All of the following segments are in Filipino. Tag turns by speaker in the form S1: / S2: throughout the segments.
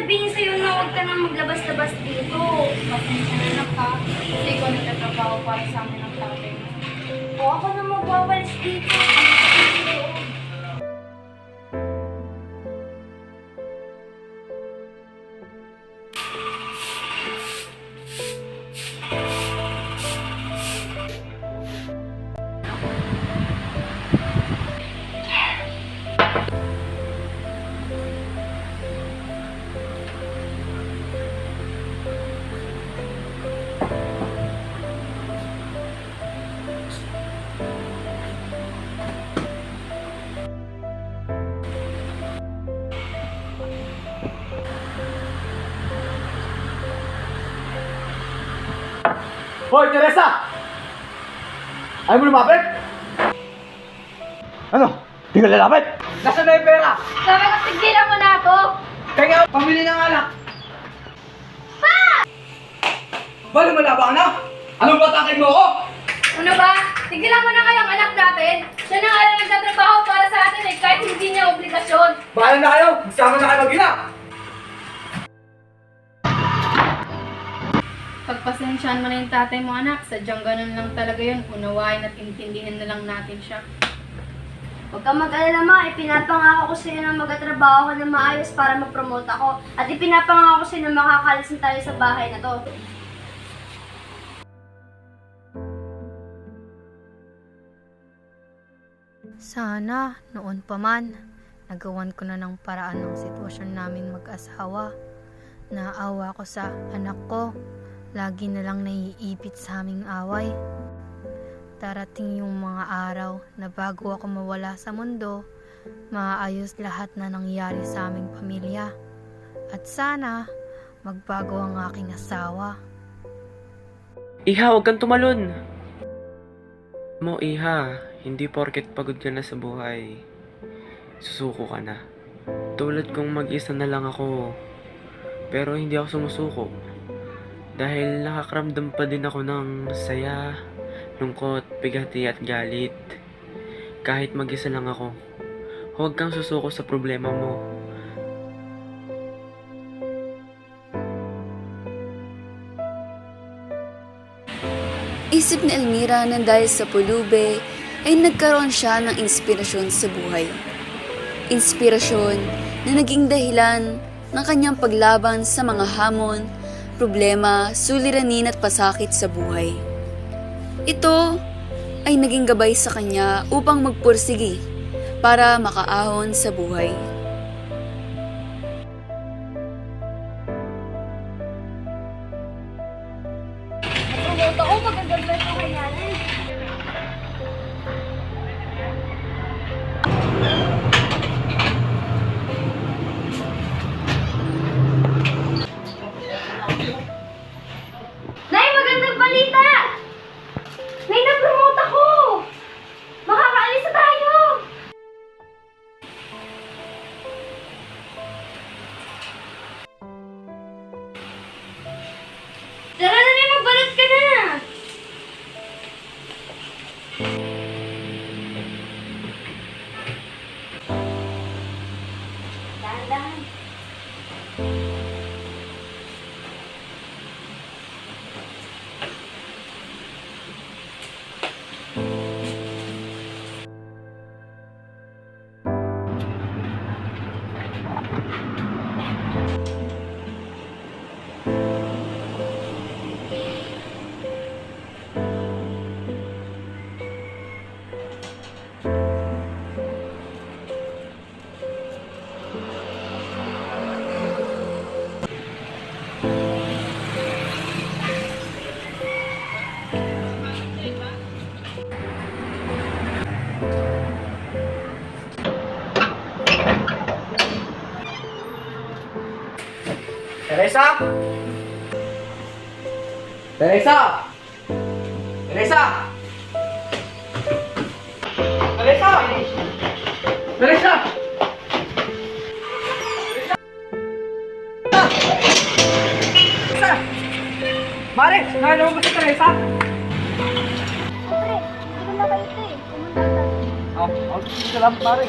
S1: sabihin sa'yo na huwag ka nang maglabas-labas dito.
S2: Pasensya na anak ha. Kasi ikaw nagtatrabaho para sa amin ang tatay mo.
S1: O ako na magwawalis dito.
S3: Hoy, Teresa! Ayaw mo lumapit? Ano? Di ka lalapit? Nasaan na yung pera?
S1: Sabi ko, tigilan mo na ako!
S3: Kaya pamili ng alak. Pa! Ba, lumalaba ka na? Anong batakin mo ako?
S1: Ano ba? Tigilan mo na kayong anak natin. Siya na nga lang nagtatrabaho para sa atin eh, kahit hindi niya obligasyon.
S3: Bahala na kayo! Magsama na kayo mag-ina!
S2: Pagpasensyaan mo na yung tatay mo anak, sadyang ganun lang talaga yun. Unawain at intindihin na lang natin siya.
S1: Huwag kang mag-alala ma, ipinapangako ko sa'yo na magtatrabaho ka na maayos para mag-promote ako. At ipinapangako ko sa'yo na makakalisin tayo sa bahay na to.
S4: Sana, noon pa man, nagawan ko na ng paraan ng sitwasyon namin mag-asawa. Naawa ko sa anak ko, lagi na lang naiipit sa aming away. Darating yung mga araw na bago ako mawala sa mundo, maayos lahat na nangyari sa aming pamilya. At sana, magbago ang aking asawa.
S5: Iha, huwag kang tumalon. Mo, Iha, hindi porket pagod ka na sa buhay, susuko ka na. Tulad kong mag-isa na lang ako, pero hindi ako sumusuko. Dahil nakakaramdam pa din ako ng saya, lungkot, bigati at galit. Kahit mag-isa lang ako, huwag kang susuko sa problema mo.
S6: Isip ni Elmira na dahil sa pulube ay nagkaroon siya ng inspirasyon sa buhay. Inspirasyon na naging dahilan ng kanyang paglaban sa mga hamon, problema, suliranin at pasakit sa buhay. Ito ay naging gabay sa kanya upang magpursigi para makaahon sa buhay.
S1: Promote ako, magandang beto kaya na. Nay, magandang balita! Nay, na-promote ako! Makakaalis na tayo! Tara na, Nay, magbalot ka na! Dahan-dahan.
S3: Teresa! Teresa! Teresa! Teresa! Teresa! Teresa! Mare, nakalaman mo ba si Teresa?
S1: Siyempre, hindi ko na kayo ito eh. Pumunta tayo.
S3: Salamat, Mare.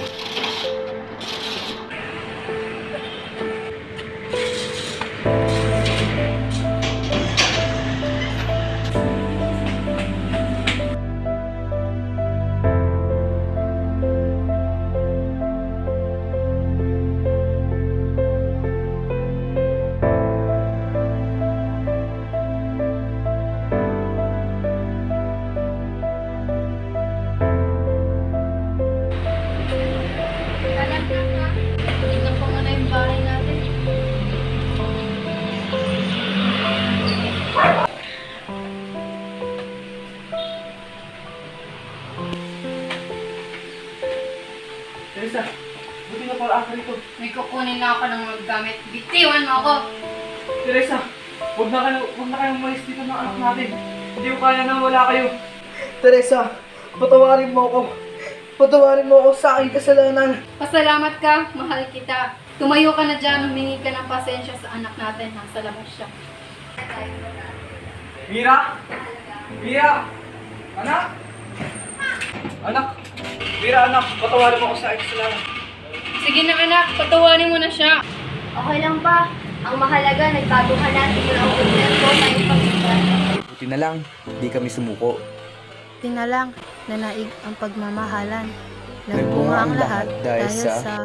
S2: kukunin lang ako ng mga gamit. Bitiwan mo ako.
S3: Teresa, huwag na kayong umalis dito ng anak natin. Hindi ko kaya na wala kayo. Teresa, patawarin mo ako. Patawarin mo ako sa aking kasalanan.
S2: Pasalamat ka, mahal kita. Tumayo ka na dyan, humingi ka ng pasensya sa anak natin. Nasa labas siya.
S3: Mira? Mira? Anak? Anak? Mira, anak, patawarin mo ako sa aking kasalanan.
S2: Sige na anak, patawarin mo na siya.
S1: Okay lang ba? Ang mahalaga, nagbago ka na at mula ang ko tayong pagsikat.
S7: Buti na lang, di kami sumuko.
S4: Tinalang, nanaig ang pagmamahalan.
S7: Nagbunga
S4: Nagbunga ang
S7: ang
S4: lahat
S7: lahat dahil
S4: dahil
S7: sa
S4: sa